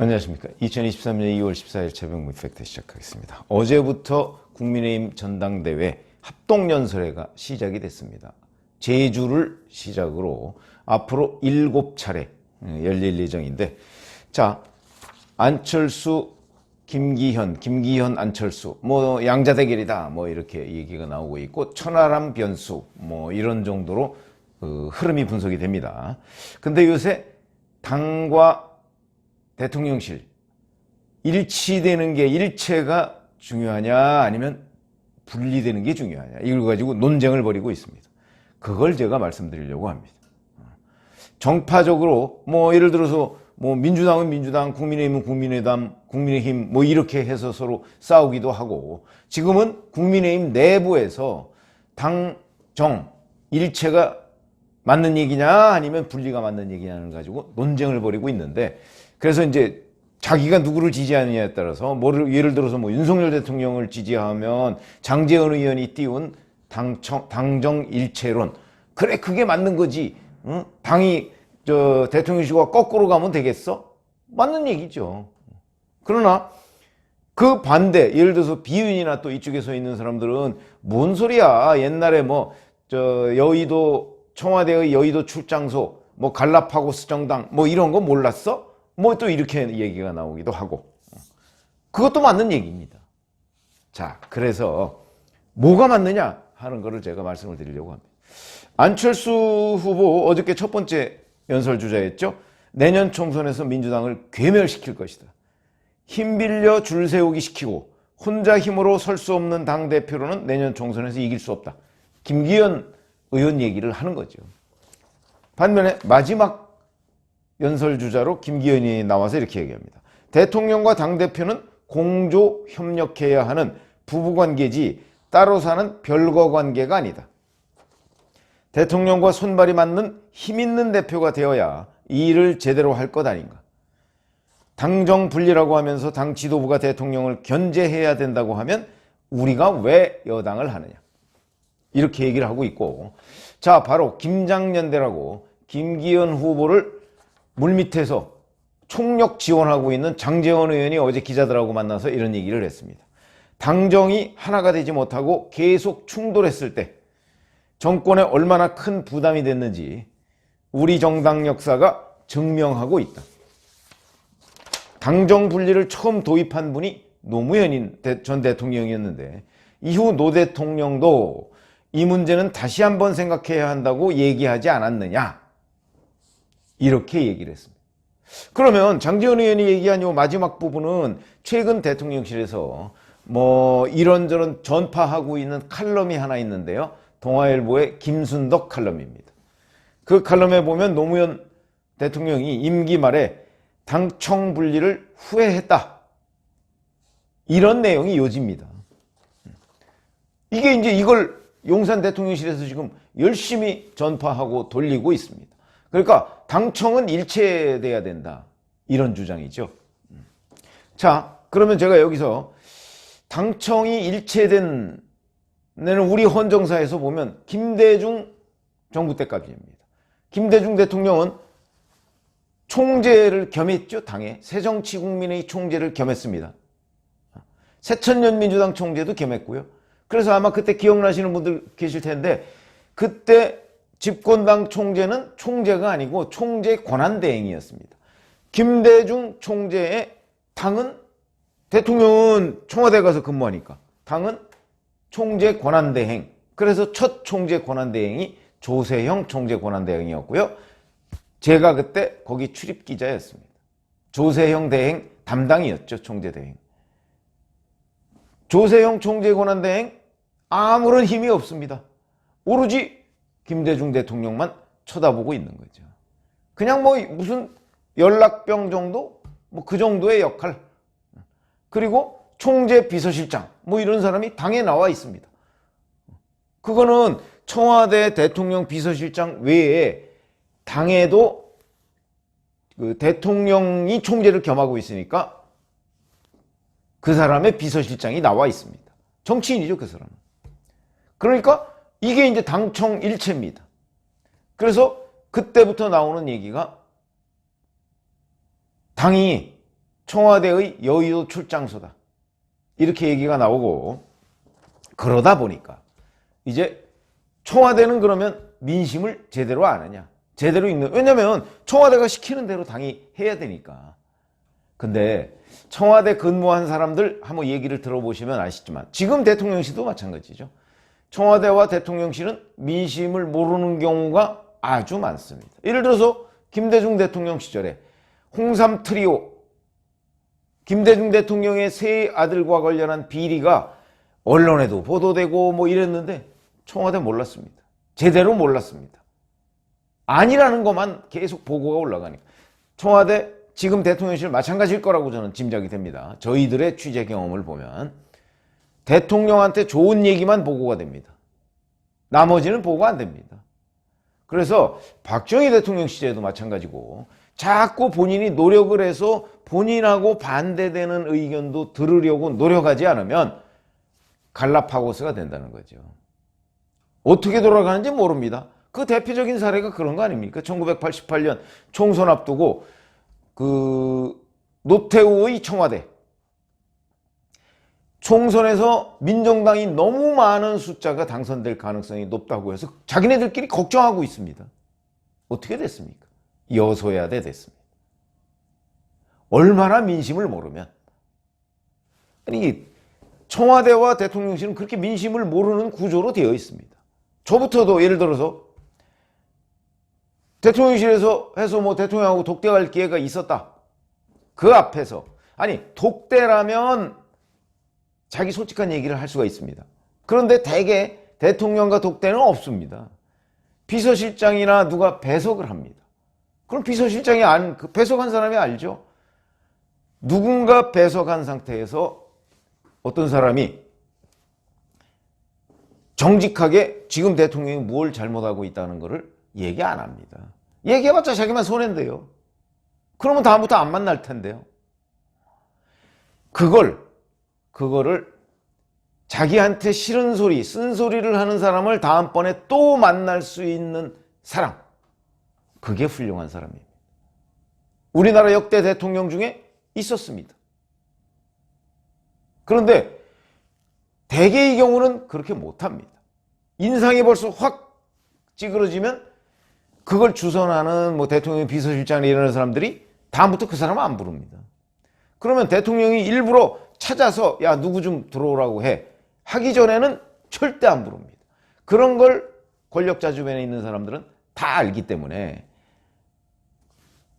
안녕하십니까. 2023년 2월 14일 새벽 뮤팩트 시작하겠습니다. 어제부터 국민의힘 전당대회 합동연설회가 시작이 됐습니다. 제주를 시작으로 앞으로 7차례 열릴 예정인데, 자, 안철수, 김기현 안철수 뭐 양자 대결이다 뭐 이렇게 얘기가 나오고 있고, 천하람 변수 뭐 이런 정도로 흐름이 분석이 됩니다. 근데 요새 당과 대통령실 일치되는 게, 일체가 중요하냐 아니면 분리되는 게 중요하냐, 이걸 가지고 논쟁을 벌이고 있습니다. 그걸 제가 말씀드리려고 합니다. 정파적으로 뭐 예를 들어서 뭐 민주당은 민주당, 국민의힘은 국민의힘 뭐 이렇게 해서 서로 싸우기도 하고, 지금은 국민의힘 내부에서 당정 일체가 맞는 얘기냐 아니면 분리가 맞는 얘기냐를 가지고 논쟁을 벌이고 있는데, 그래서 이제 자기가 누구를 지지하느냐에 따라서 예를 들어서 뭐 윤석열 대통령을 지지하면 장제원 의원이 띄운 당정 일체론, 그래 그게 맞는 거지. 응? 당이 대통령실과 거꾸로 가면 되겠어? 맞는 얘기죠. 그러나 그 반대, 예를 들어서 비윤이나 또 이쪽에 서 있는 사람들은 뭔 소리야, 옛날에 뭐 여의도 청와대의 여의도 출장소 뭐 갈라파고스 정당 뭐 이런 거 몰랐어? 뭐 또 이렇게 얘기가 나오기도 하고, 그것도 맞는 얘기입니다. 자, 그래서 뭐가 맞느냐 하는 거를 제가 말씀을 드리려고 합니다. 안철수 후보 어저께 첫 번째 연설 주자였죠. 내년 총선에서 민주당을 괴멸시킬 것이다. 힘 빌려 줄 세우기 시키고 혼자 힘으로 설 수 없는 당대표로는 내년 총선에서 이길 수 없다. 김기현 의원 얘기를 하는 거죠. 반면에 마지막 연설 주자로 김기현이 나와서 이렇게 얘기합니다. 대통령과 당대표는 공조 협력해야 하는 부부관계지 따로 사는 별거 관계가 아니다. 대통령과 손발이 맞는 힘있는 대표가 되어야 이 일을 제대로 할 것 아닌가. 당정 분리라고 하면서 당 지도부가 대통령을 견제해야 된다고 하면 우리가 왜 여당을 하느냐, 이렇게 얘기를 하고 있고, 자, 바로 김장연대라고 김기현 후보를 물밑에서 총력 지원하고 있는 장제원 의원이 어제 기자들하고 만나서 이런 얘기를 했습니다. 당정이 하나가 되지 못하고 계속 충돌했을 때 정권에 얼마나 큰 부담이 됐는지 우리 정당 역사가 증명하고 있다. 당정 분리를 처음 도입한 분이 노무현 전 대통령이었는데, 이후 노 대통령도 이 문제는 다시 한번 생각해야 한다고 얘기하지 않았느냐, 이렇게 얘기를 했습니다. 그러면 장제원 의원이 얘기한 이 마지막 부분은 최근 대통령실에서 뭐 이런저런 전파하고 있는 칼럼이 하나 있는데요. 동아일보의 김순덕 칼럼입니다. 그 칼럼에 보면 노무현 대통령이 임기 말에 당청 분리를 후회했다, 이런 내용이 요지입니다. 이게 이제 이걸 용산 대통령실에서 지금 열심히 전파하고 돌리고 있습니다. 그러니까 당청은 일체돼야 된다, 이런 주장이죠. 자, 그러면 제가 여기서 당청이 일체된 내는 우리 헌정사에서 보면 김대중 정부 때까지입니다. 김대중 대통령은 총재를 겸했죠. 당에 새정치국민의 총재를 겸했습니다. 새천년 민주당 총재도 겸했고요. 그래서 아마 그때 기억나시는 분들 계실 텐데, 그때 집권당 총재는 총재가 아니고 총재 권한대행이었습니다. 김대중 총재의 당은, 대통령은 청와대 가서 근무하니까 당은 총재 권한대행, 그래서 첫 총재 권한대행이 조세형 총재 권한대행이었고요. 제가 그때 거기 출입기자였습니다. 조세형 대행 담당이었죠, 총재 대행. 조세형 총재 권한대행 아무런 힘이 없습니다. 오로지 김대중 대통령만 쳐다보고 있는 거죠. 그냥 뭐 무슨 연락병 정도? 뭐 그 정도의 역할. 그리고 총재 비서실장 뭐 이런 사람이 당에 나와 있습니다. 그거는 청와대 대통령 비서실장 외에 당에도 그 대통령이 총재를 겸하고 있으니까 그 사람의 비서실장이 나와 있습니다. 정치인이죠, 그 사람은. 그러니까 이게 이제 당청 일체입니다. 그래서 그때부터 나오는 얘기가 당이 청와대의 여의도 출장소다. 이렇게 얘기가 나오고, 그러다 보니까 이제 청와대는 그러면 민심을 제대로 아느냐, 제대로 읽는, 왜냐면 청와대가 시키는 대로 당이 해야 되니까. 근데 청와대 근무한 사람들 한번 얘기를 들어보시면 아시지만 지금 대통령실도 마찬가지죠. 청와대와 대통령실은 민심을 모르는 경우가 아주 많습니다. 예를 들어서 김대중 대통령 시절에 홍삼 트리오, 김대중 대통령의 세 아들과 관련한 비리가 언론에도 보도되고 뭐 이랬는데 청와대 몰랐습니다. 제대로 몰랐습니다. 아니라는 것만 계속 보고가 올라가니까. 청와대 지금 대통령실 마찬가지일 거라고 저는 짐작이 됩니다. 저희들의 취재 경험을 보면 대통령한테 좋은 얘기만 보고가 됩니다. 나머지는 보고 안 됩니다. 그래서 박정희 대통령 시절에도 마찬가지고 자꾸 본인이 노력을 해서 본인하고 반대되는 의견도 들으려고 노력하지 않으면 갈라파고스가 된다는 거죠. 어떻게 돌아가는지 모릅니다. 그 대표적인 사례가 그런 거 아닙니까? 1988년 총선 앞두고 노태우의 청와대 총선에서 민정당이 너무 많은 숫자가 당선될 가능성이 높다고 해서 자기네들끼리 걱정하고 있습니다. 어떻게 됐습니까? 여소야대 됐습니다. 얼마나 민심을 모르면. 아니, 청와대와 대통령실은 그렇게 민심을 모르는 구조로 되어 있습니다. 저부터도 예를 들어서 대통령실에서 해서 뭐 대통령하고 독대할 기회가 있었다. 그 앞에서, 아니, 독대라면 자기 솔직한 얘기를 할 수가 있습니다. 그런데 대개 대통령과 독대는 없습니다. 비서실장이나 누가 배석을 합니다. 그럼 비서실장이 배석한 사람이 알죠? 누군가 배석한 상태에서 어떤 사람이 정직하게 지금 대통령이 뭘 잘못하고 있다는 것을 얘기 안 합니다. 얘기해봤자 자기만 손해인데요. 그러면 다음부터 안 만날 텐데요. 그거를 자기한테 싫은 소리, 쓴소리를 하는 사람을 다음번에 또 만날 수 있는 사람. 그게 훌륭한 사람입니다. 우리나라 역대 대통령 중에 있었습니다. 그런데 대개의 경우는 그렇게 못합니다. 인상이 벌써 확 찌그러지면 그걸 주선하는 뭐 대통령 비서실장이나 이런 사람들이 다음부터 그 사람 안 부릅니다. 그러면 대통령이 일부러 찾아서 야 누구 좀 들어오라고 하기 전에는 절대 안 부릅니다. 그런 걸 권력자 주변에 있는 사람들은 다 알기 때문에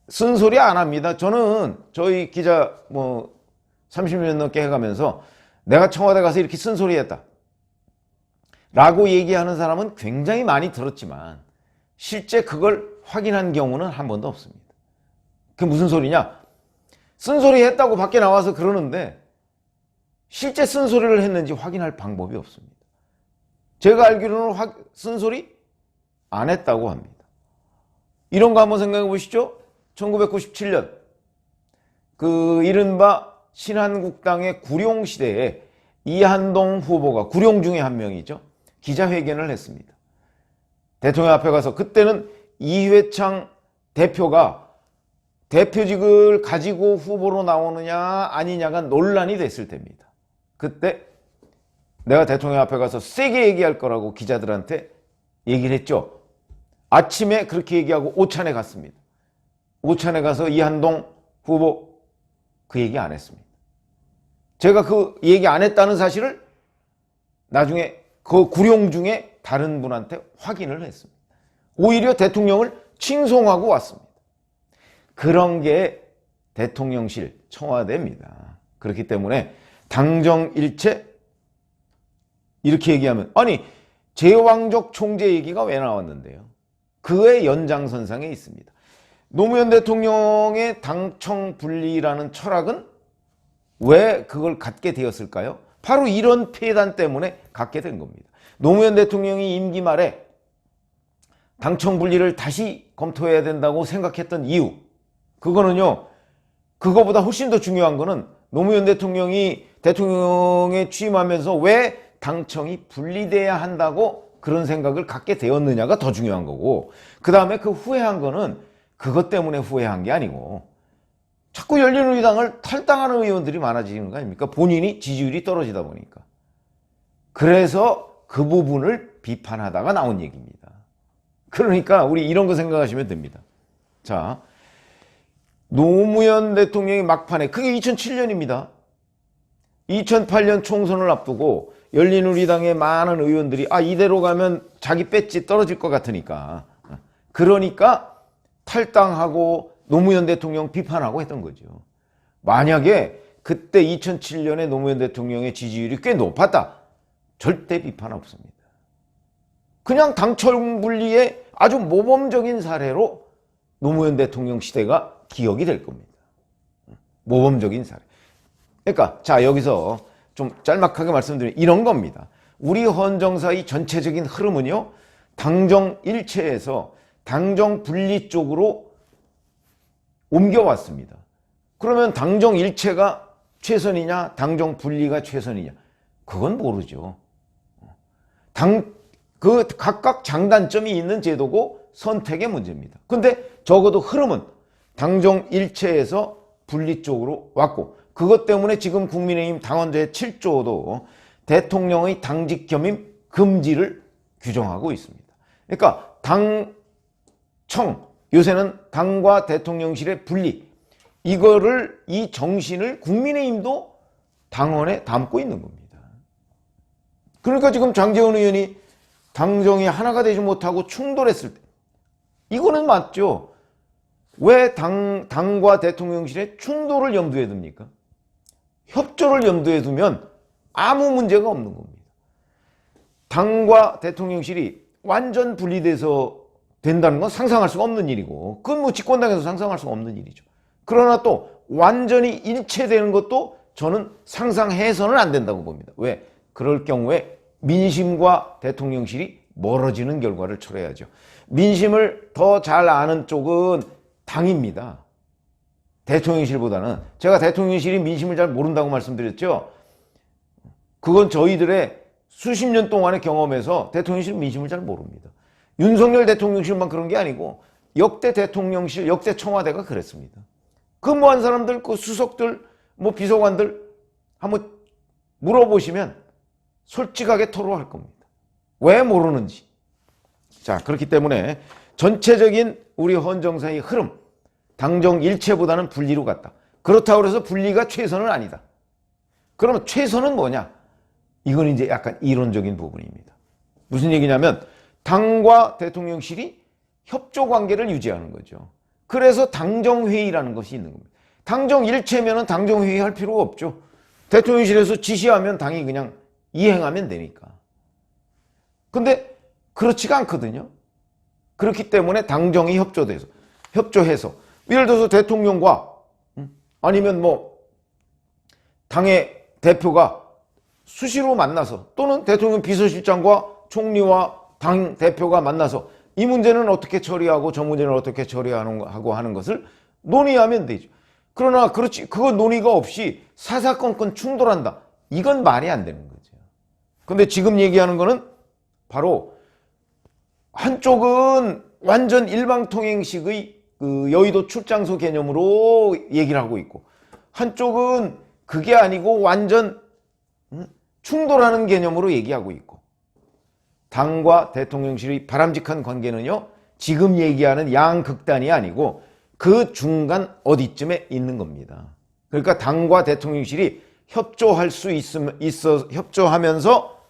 쓴소리 안 합니다. 저는 저희 기자 뭐 30년 넘게 해가면서 내가 청와대 가서 이렇게 쓴소리 했다 라고 얘기하는 사람은 굉장히 많이 들었지만 실제 그걸 확인한 경우는 한 번도 없습니다. 그게 무슨 소리냐? 쓴소리 했다고 밖에 나와서 그러는데 실제 쓴소리를 했는지 확인할 방법이 없습니다. 제가 알기로는 쓴소리 안 했다고 합니다. 이런 거 한번 생각해 보시죠. 1997년 그 이른바 신한국당의 구룡 시대에 이한동 후보가 구룡 중에 한 명이죠. 기자회견을 했습니다. 대통령 앞에 가서 그때는 이회창 대표가 대표직을 가지고 후보로 나오느냐 아니냐가 논란이 됐을 때입니다. 그때 내가 대통령 앞에 가서 세게 얘기할 거라고 기자들한테 얘기를 했죠. 아침에 그렇게 얘기하고 오찬에 갔습니다. 오찬에 가서 이한동 후보 그 얘기 안 했습니다. 제가 그 얘기 안 했다는 사실을 나중에 그 구룡 중에 다른 분한테 확인을 했습니다. 오히려 대통령을 칭송하고 왔습니다. 그런 게 대통령실, 청와대입니다. 그렇기 때문에 당정일체 이렇게 얘기하면 아니 제왕적 총재 얘기가 왜 나왔는데요? 그의 연장선상에 있습니다. 노무현 대통령의 당청 분리라는 철학은 왜 그걸 갖게 되었을까요? 바로 이런 폐단 때문에 갖게 된 겁니다. 노무현 대통령이 임기 말에 당청 분리를 다시 검토해야 된다고 생각했던 이유, 그거는요, 그거보다 훨씬 더 중요한 거는 노무현 대통령이 대통령에 취임하면서 왜 당청이 분리돼야 한다고 그런 생각을 갖게 되었느냐가 더 중요한 거고, 그 다음에 그 후회한 거는 그것 때문에 후회한 게 아니고 자꾸 열린우리당을 탈당하는 의원들이 많아지는 거 아닙니까? 본인이 지지율이 떨어지다 보니까. 그래서 그 부분을 비판하다가 나온 얘기입니다. 그러니까 우리 이런 거 생각하시면 됩니다. 자, 노무현 대통령이 막판에, 그게 2007년입니다. 2008년 총선을 앞두고 열린우리당의 많은 의원들이 이대로 가면 자기 배지 떨어질 것 같으니까, 그러니까 탈당하고 노무현 대통령 비판하고 했던 거죠. 만약에 그때 2007년에 노무현 대통령의 지지율이 꽤 높았다, 절대 비판 없습니다. 그냥 당청 분리의 아주 모범적인 사례로 노무현 대통령 시대가 기억이 될 겁니다. 모범적인 사례. 그러니까 자, 여기서 좀 짤막하게 말씀드리면 이런 겁니다. 우리 헌정사의 전체적인 흐름은요, 당정 일체에서 당정 분리 쪽으로 옮겨왔습니다. 그러면 당정 일체가 최선이냐, 당정 분리가 최선이냐, 그건 모르죠. 그 각각 장단점이 있는 제도고 선택의 문제입니다. 근데 적어도 흐름은 당정 일체에서 분리 쪽으로 왔고, 그것 때문에 지금 국민의힘 당원제 7조도 대통령의 당직 겸임 금지를 규정하고 있습니다. 그러니까 당청, 요새는 당과 대통령실의 분리, 이 정신을 국민의힘도 당원에 담고 있는 겁니다. 그러니까 지금 장제원 의원이 당정이 하나가 되지 못하고 충돌했을 때, 이거는 맞죠. 왜 당과 대통령실의 충돌을 염두에 둡니까? 협조를 염두에 두면 아무 문제가 없는 겁니다. 당과 대통령실이 완전 분리돼서 된다는 건 상상할 수가 없는 일이고, 그건 뭐 집권당에서 상상할 수가 없는 일이죠. 그러나 또 완전히 일체되는 것도 저는 상상해서는 안 된다고 봅니다. 왜? 그럴 경우에 민심과 대통령실이 멀어지는 결과를 초래하죠. 민심을 더 잘 아는 쪽은 당입니다. 대통령실보다는. 제가 대통령실이 민심을 잘 모른다고 말씀드렸죠. 그건 저희들의 수십 년 동안의 경험에서 대통령실은 민심을 잘 모릅니다. 윤석열 대통령실만 그런 게 아니고 역대 대통령실, 역대 청와대가 그랬습니다. 근무한 사람들, 그 수석들, 뭐 비서관들 한번 물어보시면 솔직하게 토로할 겁니다. 왜 모르는지. 자, 그렇기 때문에 전체적인 우리 헌정사의 흐름, 당정 일체보다는 분리로 갔다. 그렇다고 해서 분리가 최선은 아니다. 그러면 최선은 뭐냐? 이건 이제 약간 이론적인 부분입니다. 무슨 얘기냐면 당과 대통령실이 협조 관계를 유지하는 거죠. 그래서 당정회의라는 것이 있는 겁니다. 당정 일체면은 당정회의 할 필요가 없죠. 대통령실에서 지시하면 당이 그냥 이행하면 되니까. 근데 그렇지가 않거든요. 그렇기 때문에 당정이 협조해서 예를 들어서 대통령과 아니면 뭐 당의 대표가 수시로 만나서, 또는 대통령 비서실장과 총리와 당 대표가 만나서 이 문제는 어떻게 처리하고 저 문제는 어떻게 처리하고 하는 것을 논의하면 되죠. 그러나 그거 논의가 없이 사사건건 충돌한다, 이건 말이 안 되는 거죠. 근데 지금 얘기하는 거는 바로 한쪽은 완전 일방통행식의 그 여의도 출장소 개념으로 얘기를 하고 있고, 한쪽은 그게 아니고 완전 충돌하는 개념으로 얘기하고 있고, 당과 대통령실의 바람직한 관계는요, 지금 얘기하는 양극단이 아니고 그 중간 어디쯤에 있는 겁니다. 그러니까 당과 대통령실이 협조할 수 협조하면서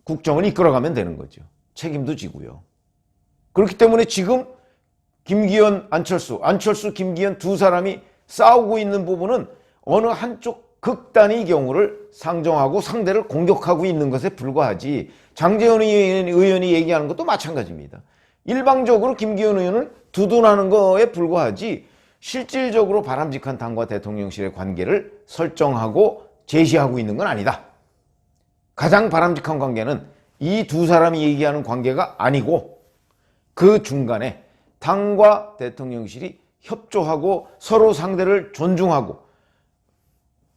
국정을 이끌어가면 되는 거죠. 책임도 지고요. 그렇기 때문에 지금 김기현, 안철수, 김기현 두 사람이 싸우고 있는 부분은 어느 한쪽 극단의 경우를 상정하고 상대를 공격하고 있는 것에 불과하지, 장제원 의원이 얘기하는 것도 마찬가지입니다. 일방적으로 김기현 의원을 두둔하는 거에 불과하지, 실질적으로 바람직한 당과 대통령실의 관계를 설정하고 제시하고 있는 건 아니다. 가장 바람직한 관계는 이 두 사람이 얘기하는 관계가 아니고 그 중간에 당과 대통령실이 협조하고 서로 상대를 존중하고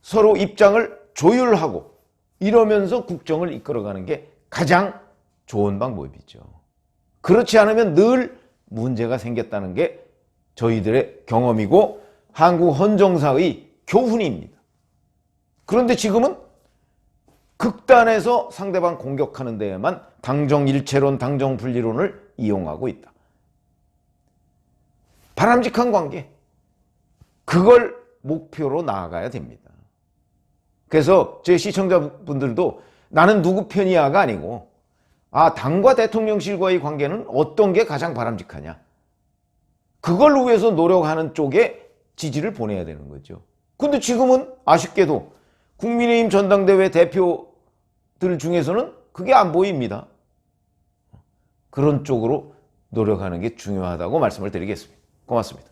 서로 입장을 조율하고 이러면서 국정을 이끌어가는 게 가장 좋은 방법이죠. 그렇지 않으면 늘 문제가 생겼다는 게 저희들의 경험이고, 한국 헌정사의 교훈입니다. 그런데 지금은 극단에서 상대방 공격하는 데에만 당정일체론, 당정분리론을 이용하고 있다. 바람직한 관계, 그걸 목표로 나아가야 됩니다. 그래서 제 시청자분들도 나는 누구 편이야가 아니고 당과 대통령실과의 관계는 어떤 게 가장 바람직하냐, 그걸 위해서 노력하는 쪽에 지지를 보내야 되는 거죠. 근데 지금은 아쉽게도 국민의힘 전당대회 대표들 중에서는 그게 안 보입니다. 그런 쪽으로 노력하는 게 중요하다고 말씀을 드리겠습니다. 고맙습니다.